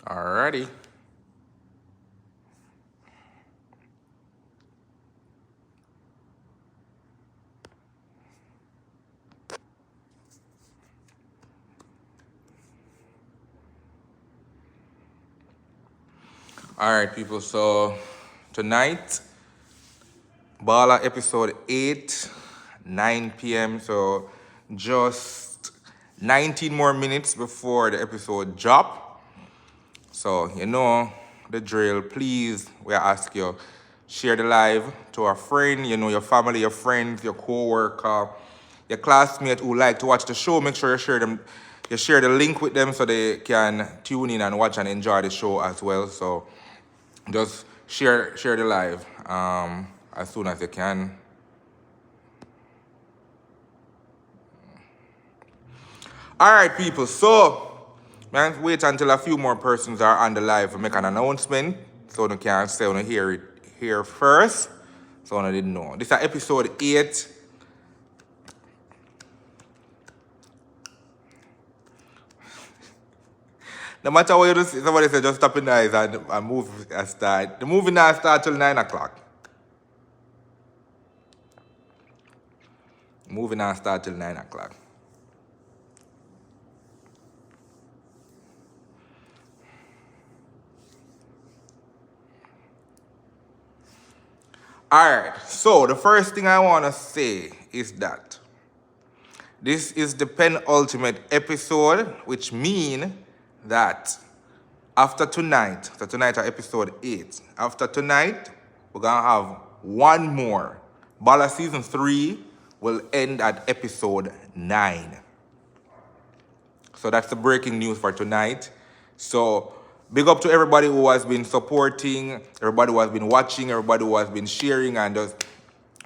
Alrighty. Alright, people. So tonight, BALLA episode 8, 9 p.m. So just 19 more minutes before the episode drop. So you know the drill. Please, we ask you, share the live to a friend, your family, your friends, your co-worker, your classmate who like to watch the show. Make sure you share the link with them so they can tune in and watch and enjoy the show as well. So just share the live as soon as you can. All right, people. So, man, wait until a few more persons are on the live to make an announcement, so you can say you hear it here first. So I didn't know. This is episode 8. No matter what you do, somebody say just stop in the eyes and move and start. The movie now start till 9 o'clock. Movie now start till 9 o'clock. Alright, so the first thing I want to say is that this is the penultimate episode, which means that after tonight, so tonight are episode 8, after tonight, we're going to have one more. BALLA season 3 will end at episode 9. So that's the breaking news for tonight. So big up to everybody who has been supporting, everybody who has been watching, everybody who has been sharing and just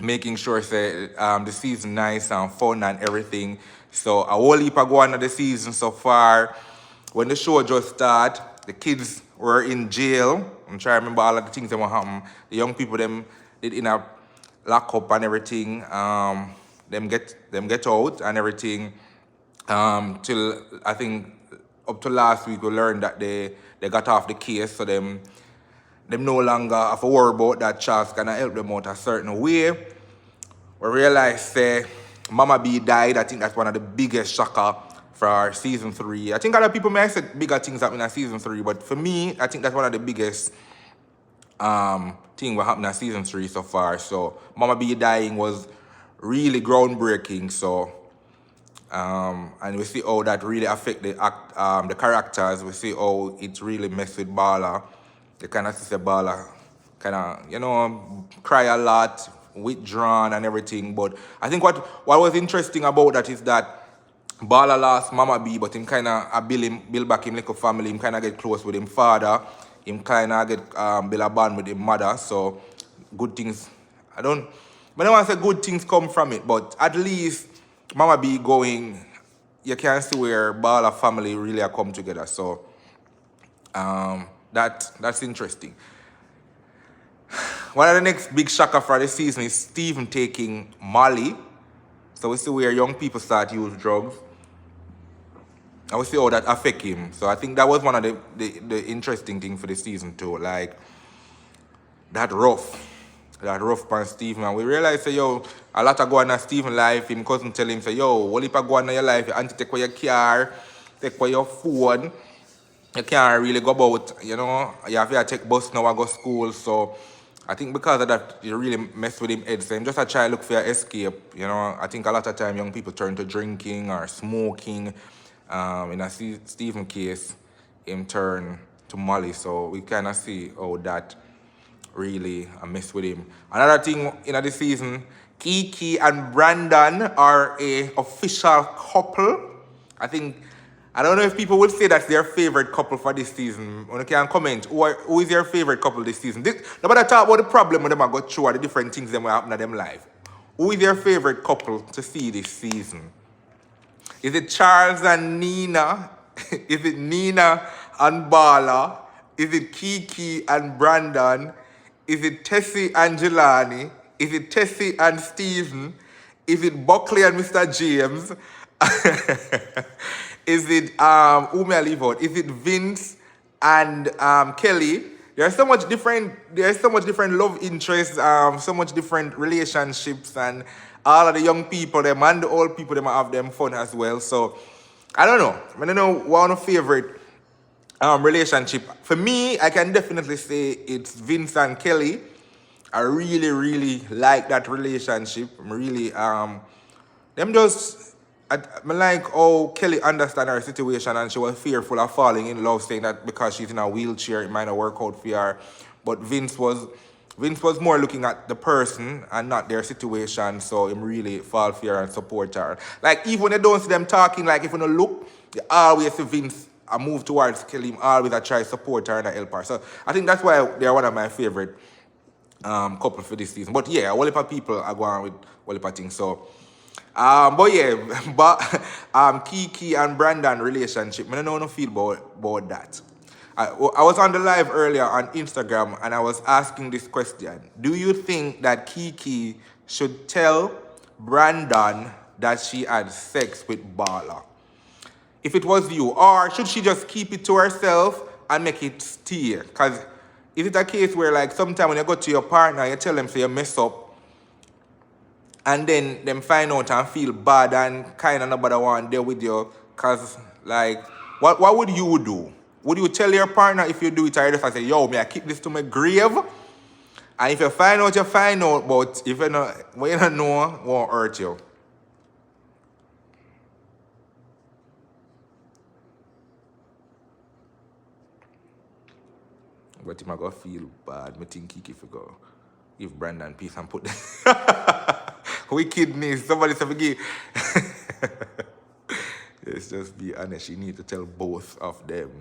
making sure the season nice and fun and everything. So a whole heap of go on the season so far. When the show just started, the kids were in jail. I'm trying to remember all of the things that were happening. The young people them did in a lockup and everything. Them get out and everything. Till I think up to last week we learned that they got off the case, so them no longer have to worry about that. Charles gonna help them out a certain way. We realized Mama B died. I think that's one of the biggest shocker for our season 3. I think other people may have said bigger things happening in season 3, but for me, I think that's one of the biggest thing what happened in season 3 so far. So Mama B dying was really groundbreaking. So and we see how that really affect the characters. We see how it really messed with BALLA. The kind of see BALLA kind of, cry a lot, withdrawn and everything. But I think what was interesting about that is that BALLA lost Mama B, but him kind of build back him little family. Him kind of get close with him father. Him kind of get build a bond with him mother. So good things. I don't want to say good things come from it, but at least Mama B going, you can see where BALLA family really are come together. So that's interesting. One of the next big shocker for the season is Stephen taking Molly. So we see where young people start to use drugs. And we see how that affect him. So I think that was one of the interesting things for the season too. Like that rough on Stephen. And we realize, say, yo, a lot of go on in Stephen's life. Him cousin tell him, say, yo, what if I go on in your life? Your auntie take away your car, take away your phone. You can't really go about, you have to take bus now and go school. So I think because of that, you really mess with him head. So him just a try look for your escape. I think a lot of time young people turn to drinking or smoking. In a Stephen case, him turn to Molly. So we kind of see how that really mess with him. Another thing in this season, Kiki and Brandon are a official couple. I don't know if people would say that's their favorite couple for this season. You can comment who is your favorite couple this season. Nobody talk about the problem when them go through or the different things that will happen in them life. Who is your favorite couple to see this season? Is it Charles and Nina? Is it Nina and BALLA? Is it Kiki and Brandon? Is it Tessie and Jelani? Is it Tessie and Stephen? Is it Buckley and Mr. James? Is it who may I leave out? Is it Vince and Kelly, there's so much different love interests, so much different relationships, and all of the young people, them and the old people, them have them fun as well. So I don't know. I don't know one of favorite relationship. For me, I can definitely say it's Vince and Kelly. I really, really like that relationship. I'm really them just I like how Kelly understand her situation and she was fearful of falling in love, saying that because she's in a wheelchair it might not work out for her. But Vince was more looking at the person and not their situation, so him really fall for her and support her. Like even when you don't see them talking, like if you don't look, you always see Vince I move towards Kelly, him always I try to support her and I help her. So I think that's why they're one of my favorite couple for this season. But yeah, a whole heap of people are going with a whole heap of things. So but yeah, but Kiki and Brandon relationship, I don't know how to feel about that. I was on the live earlier on Instagram and I was asking this question. Do you think that Kiki should tell Brandon that she had sex with Balla? If it was you, or should she just keep it to herself and make it stay? Because is it a case where like sometimes when you go to your partner, you tell them say you mess up, and then them find out and feel bad and kind of nobody want there with you? Because like, what would you do? Would you tell your partner if you do it, or you just say, yo, may I keep this to my grave? And if you find out, you find out, but if you know, what you don't know won't hurt you. But him I go feel bad. I think Kiki for go give Brandon peace and put wickedness. Somebody say forgive. Let's just be honest. You need to tell both of them.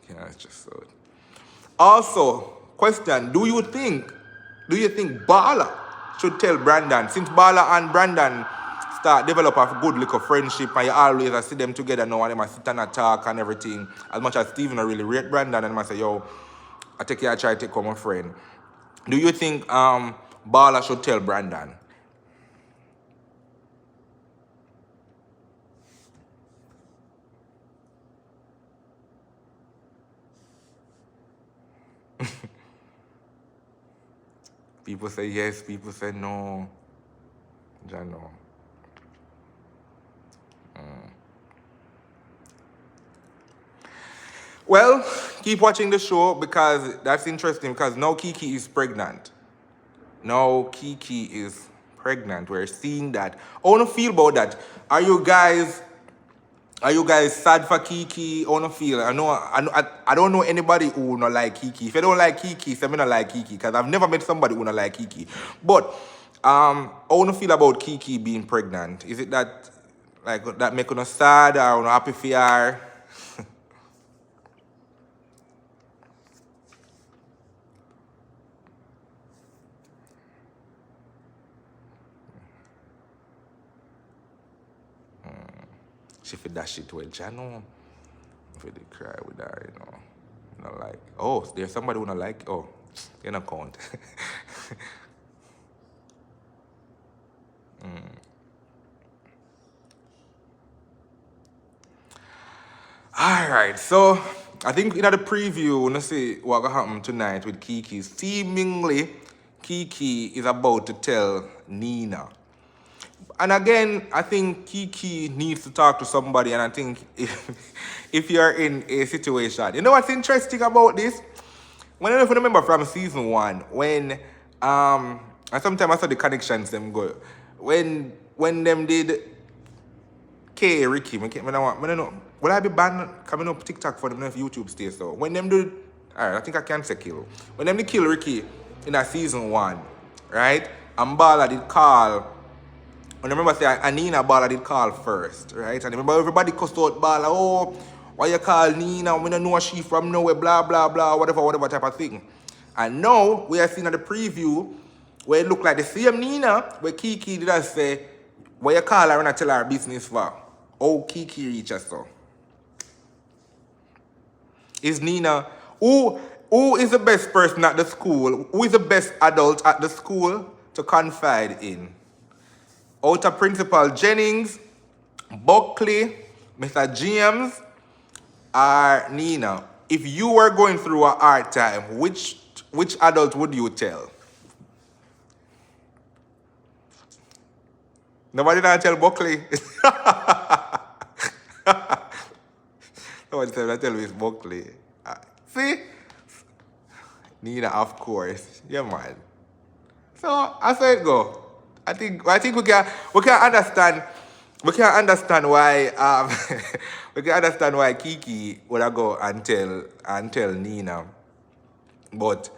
You know, it's just so. Also, question: Do you think Balla should tell Brandon, since Balla and Brandon start develop a good little friendship and you always see them together now and them sit and talk and everything, as much as Steven really rate Brandon and I say, yo, I take care, I try to take home a friend. Do you think Balla should tell Brandon? People say yes, people say no. I know. Well, keep watching the show because that's interesting because now Kiki is pregnant. Now Kiki is pregnant. We're seeing that. I want to feel about that. Are you guys sad for Kiki? I want to feel. I don't know anybody who not like Kiki. If you don't like Kiki, say me not like Kiki because I've never met somebody who not like Kiki. But I want to feel about Kiki being pregnant. Is it that like that make us sad or happy for her? She feel that shit well, I know. If they cry with her, you know. Not like, oh, there's somebody who not like, oh, you not count. Alright, so I think in the preview, we're see what gonna happen tonight with Kiki. Seemingly, Kiki is about to tell Nina. And again, I think Kiki needs to talk to somebody, and I think if you're in a situation, you know what's interesting about this? When I don't know if you remember from season 1, when and sometimes I saw the connections them go. When them did K Ricky, I don't know. Will I be banned coming up TikTok for them if YouTube stays so? When them do alright, I think I can say kill. When them did kill Ricky in a season 1, right? And Balla did call. And I remember saying Nina Balla did call first, right? And I remember everybody cussed out Balla, oh, why you call Nina? We don't know she from nowhere, blah, blah, blah, whatever type of thing. And now we are seeing at the preview where it looked like the same Nina, where Kiki did I say, why you call her and I tell her business for? Oh, Kiki reach us so. Is Nina, who is the best person at the school? Who is the best adult at the school to confide in? Out of Principal Jennings, Buckley, Mr. James, or Nina? if you were going through a hard time, which adult would you tell? Nobody did tell Buckley. Nobody said tell me it's Buckley. See? Nina, of course. Yeah, man. So I saw it go. I think we can understand why we can understand why Kiki would have go and tell Nina. But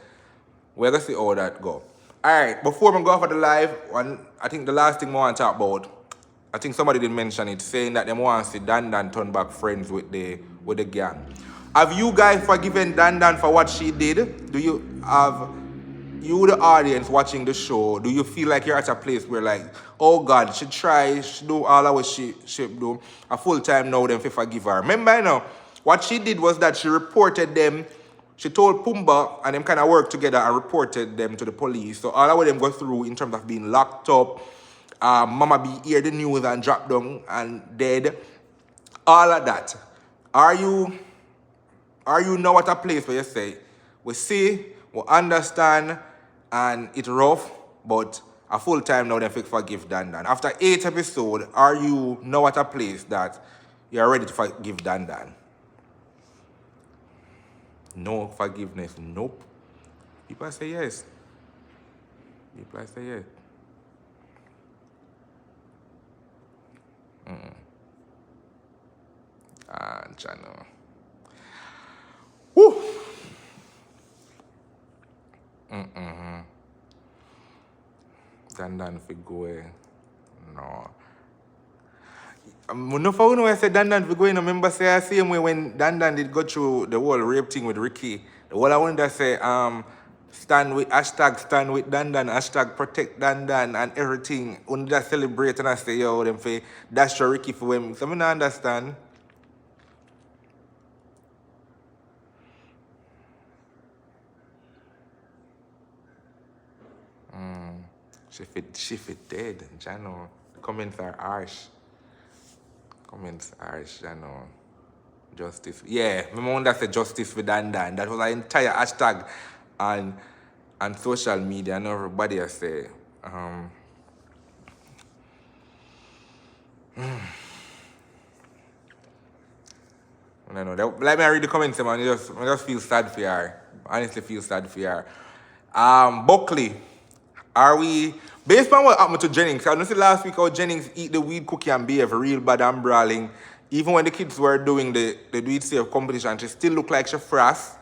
we're gonna see how that go. Alright, before we go for the live, I think the last thing we want to talk about, I think somebody did mention it, saying that they want to see Dan turn back friends with the gang. Have you guys forgiven Dan for what she did? Do you have, you the audience watching the show, do you feel like you're at a place where like, oh God, she try, she do all of what she do, a full time now them to forgive her? Remember, you know, what she did was that she reported them, she told Pumbaa and them kind of worked together and reported them to the police. So all of them go through in terms of being locked up, Mama B hear the news and drop down and dead, all of that. Are you now at a place where you say, we see, we understand, and it's rough, but a full time now, then forgive Dan? After 8 episodes, are you now at a place that you're ready to forgive Dan? No forgiveness, nope. People say yes. People say yes. Channel. Woo! Dan fi go away. No. No for when I said Dan fi go away, no remember say the same way when Dan did go through the whole rape thing with Ricky. The whole I want to say stand with Dan, hashtag protect Dan and everything. When they celebrate and I say yo them fi dash to Ricky for him. So I don't understand. She fit dead, Jano. The comments are harsh. Jano. Justice. Yeah, my mom that said justice for Dan. That was an entire hashtag on social media and everybody has say I don't know. Let me read the comments, man. I just feel sad for her. Honestly feel sad for her. Buckley. Are we, based on what happened to Jennings, I noticed last week how Jennings eat the weed cookie and behave real bad and brawling. Even when the kids were doing the do it safe competition, she still look like she frass.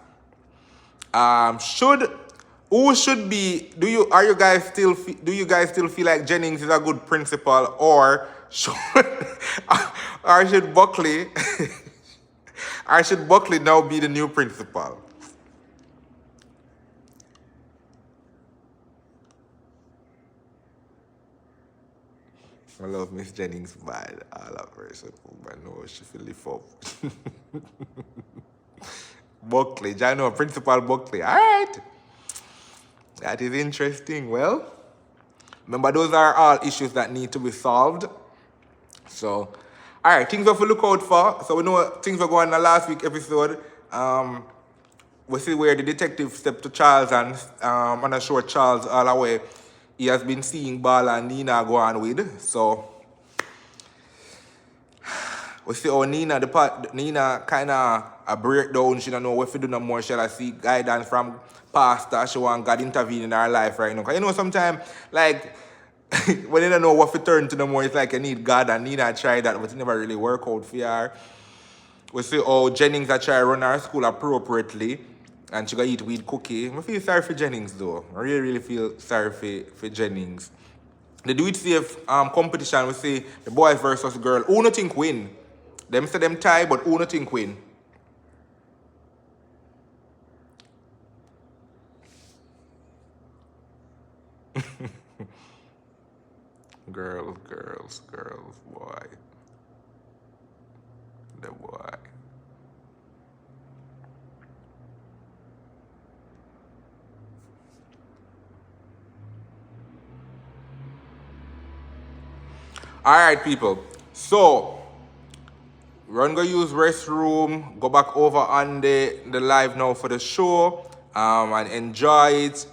Who should be, do you guys still feel like Jennings is a good principal, or should Buckley now be the new principal? I love Miss Jennings bad. I love her so I know she feel lift up. Buckley, Jano, Principal Buckley. Alright. That is interesting. Well, remember those are all issues that need to be solved. So, alright, things we have to look out for. So we know things were going on in the last week episode. We see where the detective stepped to Charles and I'm not sure Charles all the way. He has been seeing BALLA and Nina go on with. So we see how Nina kind of a breakdown. She don't know what to do no more. She see guidance from pastor. She want God intervene in her life right now. Because you know sometimes like when you don't know what to turn to no more, it's like you need God, and Nina tried that, but it never really work out for her. We see how Jennings try to run her school appropriately. And she got eat weed cookie. I feel sorry for Jennings though. I really feel sorry for Jennings. The do it safe competition, we see the boys versus girl. Who no think win? Them say them tie, but who no think win? Girls, boy. The boy. All right, people. So Run go use restroom, go back over on the live now for the show, and enjoy it.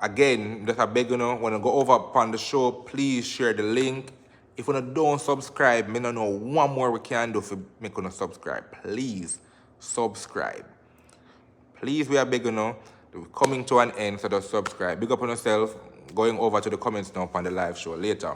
Again, just I beg you know, when I go over upon the show, please share the link. If you don't subscribe, me don't know one more we can do for make you subscribe. Please subscribe. Please, we are begging you know, we're coming to an end, so just subscribe. Big up on yourself. Going over to the comments now on the live show later.